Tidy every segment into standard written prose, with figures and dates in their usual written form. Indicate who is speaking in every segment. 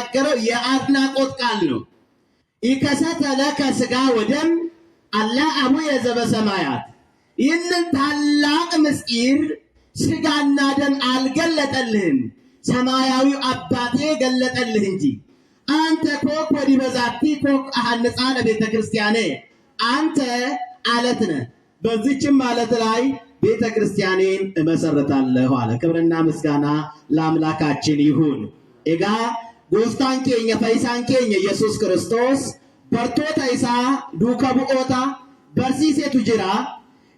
Speaker 1: የተናገረው የአድናቆት ቃል ነው። ኢከሰተ ለከ ሥጋ ወደም አላ አቡየ ዘበሰማያት። ይህንን ታላቅ ምስጢር ሥጋና ደም አልገለጠልህም፣ ሰማያዊው አባቴ ገለጠልህ እንጂ። አንተ ኮክ ወዲበ ዛቲ ኮክ አሐንጻ ለቤተ ክርስቲያኔ። አንተ አለት ነህ፣ በዚችም አለት ላይ ቤተ ክርስቲያኔን እመሰርታለሁ አለ። ክብርና ምስጋና ለአምላካችን ይሁን። ኤጋ ጎፍታን ኬኛ ፈይሳን ኬኛ ኢየሱስ ክርስቶስ በርቶታ ኢሳ ዱከ ቡኦታ በርሲሴቱ ጅራ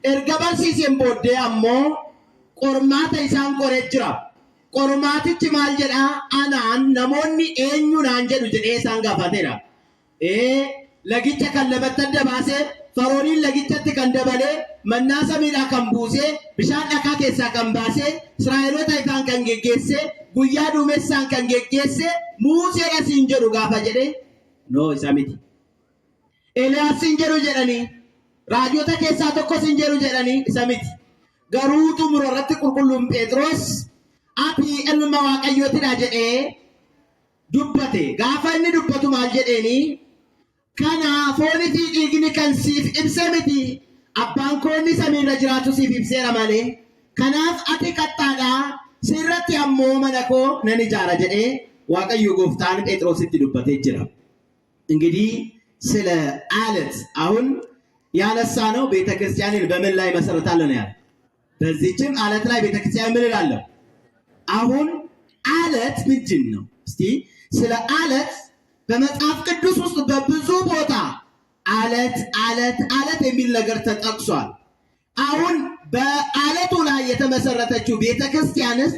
Speaker 1: ኤርገ በርሲሴን ቦዴ አሞ ቆርማታ ኢሳን ቆሬ ጅራ ቆርማቲchi maal jedha anaan namoonni eenyunaan jedhu jedhee isaan gaafateera. Lagicha kan lamatti adda baasee farooniin lagichatti kan dabalee mannaa samiidhaa kan buusee bishaan dhakaa keessaa kan baasee Israa'eloota ifaan kan geggeessee guyyaa duumessaan kan geggeessee Museedha siin jedhu gaafa jedhee noo isa miti. Eeliyaas siin jedhu jedhanii raajota keessaa tokko siin jedhu jedhanii isa miti. Garuu xumura irratti qulqulluun Phexros ati ilma waaqayyootidha jedhee dubbate. Gaafa inni dubbatu maal jedheeni kana foonii fi dhiigni kan siif ibse miti, abbaan koo inni samiirra jiraatu siif ibseera malee. Kanaaf ati qaxxaadha, sirratti ammoo mana koo nan ijaara jedhee waaqayyo gooftaan ጴጥሮስtti dubbatee jira። እንግዲህ ስለ አለት አሁን ያነሳነው ቤተክርስቲያንን በምን ላይ መሰረታለን ያለ። በዚህችም አለት ላይ ቤተክርስቲያን ምን እላለሁ? አሁን አለት ምንድን ነው? እስቲ ስለ አለት በመጽሐፍ ቅዱስ ውስጥ በብዙ ቦታ አለት አለት አለት የሚል ነገር ተጠቅሷል። አሁን በአለቱ ላይ የተመሰረተችው ቤተክርስቲያንስ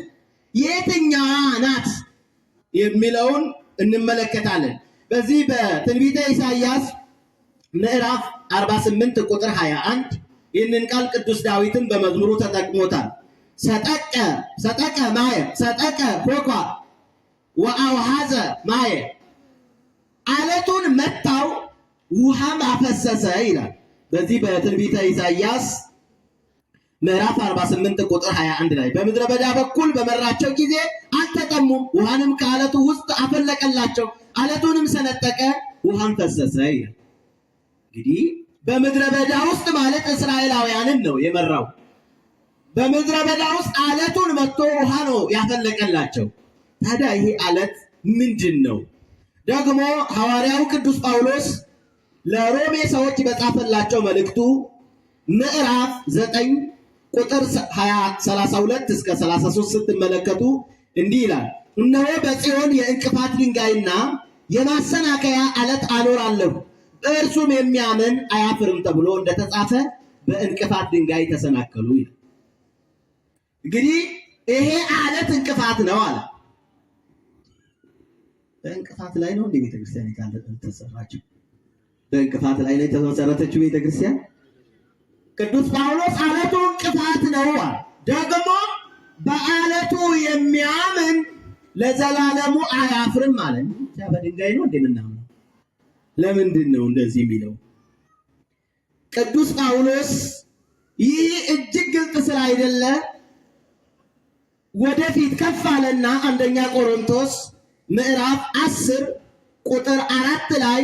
Speaker 1: የትኛዋ ናት የሚለውን እንመለከታለን። በዚህ በትንቢተ ኢሳይያስ ምዕራፍ 48 ቁጥር 21 ይህንን ቃል ቅዱስ ዳዊትን በመዝሙሩ ተጠቅሞታል። ሰጠቀ ማየ ሰጠቀ ፎኳ ወአውሃዘ ማየ፣ አለቱን መታው ውሃም አፈሰሰ ይላል። በዚህ በትንቢተ ኢሳይያስ ምዕራፍ 48 ቁጥር 21 ላይ በምድረ በዳ በኩል በመራቸው ጊዜ አልተጠሙም፣ ውሃንም ከአለቱ ውስጥ አፈለቀላቸው፣ አለቱንም ሰነጠቀ ውሃም ፈሰሰ ይላል። እንግዲህ በምድረ በዳ ውስጥ ማለት እስራኤላውያንን ነው የመራው። በምድረ በዳ ውስጥ አለቱን መጥቶ ውሃ ነው ያፈለቀላቸው። ታዲያ ይሄ አለት ምንድን ነው? ደግሞ ሐዋርያው ቅዱስ ጳውሎስ ለሮሜ ሰዎች በጻፈላቸው መልእክቱ ምዕራፍ 9 ቁጥር 32 እስከ 33 ስትመለከቱ እንዲህ ይላል፣ እነሆ በጽዮን የእንቅፋት ድንጋይና የማሰናከያ አለት አኖራለሁ፣ በእርሱም የሚያምን አያፍርም ተብሎ እንደተጻፈ በእንቅፋት ድንጋይ ተሰናከሉ ይላል። እንግዲህ ይሄ አለት እንቅፋት ነው አለ። በእንቅፋት ላይ ነው እንደ ቤተክርስቲያን የተሰራችው። በእንቅፋት ላይ ነው የተመሰረተችው ቤተክርስቲያን። ቅዱስ ጳውሎስ አለቱ እንቅፋት ነው አለ። ደግሞ በአለቱ የሚያምን ለዘላለሙ አያፍርም አለ። በድንጋይ ነው እንደምናምነው። ለምንድን ነው እንደዚህ የሚለው? ቅዱስ ጳውሎስ ይህ እጅግ ግልጽ ስላይደለ ወደፊት ከፍ አለና አንደኛ ቆሮንቶስ ምዕራፍ 10 ቁጥር 4 ላይ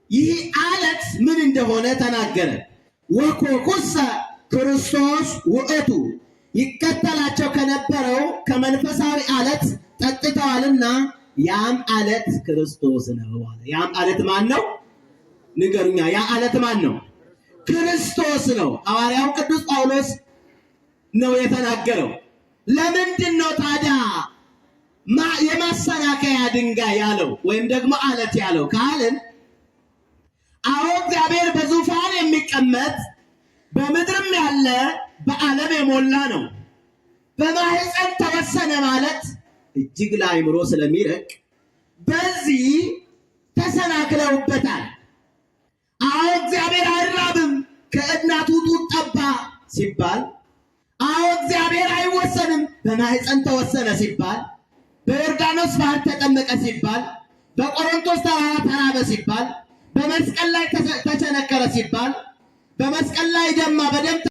Speaker 1: ይህ አለት ምን እንደሆነ ተናገረ። ወኮኩሰ ክርስቶስ ውእቱ፣ ይከተላቸው ከነበረው ከመንፈሳዊ አለት ጠጥተዋልና ያም አለት ክርስቶስ ነው አለ። ያም አለት ማን ነው? ንገሩኛ። ያ አለት ማን ነው? ክርስቶስ ነው። ሐዋርያው ቅዱስ ጳውሎስ ነው የተናገረው። ለምንድን ነው ታዲያ የማሰናከያ ድንጋይ ያለው ወይም ደግሞ አለት ያለው ካልን፣ አዎ እግዚአብሔር በዙፋን የሚቀመጥ በምድርም ያለ በዓለም የሞላ ነው። በማህፀን ተወሰነ ማለት እጅግ ለአእምሮ ስለሚረቅ በዚህ ተሰናክለውበታል። አዎ እግዚአብሔር አይራብም ከእናቱ ጡት ጠባ ሲባል፣ አዎ እግዚአብሔር አይወሰንም በማህፀን ተወሰነ ሲባል፣ በዮርዳኖስ ባህር ተጠመቀ ሲባል፣ በቆሮንቶስ ተራራ ተራበ ሲባል፣ በመስቀል ላይ ተቸነከረ ሲባል፣ በመስቀል ላይ ደማ በደም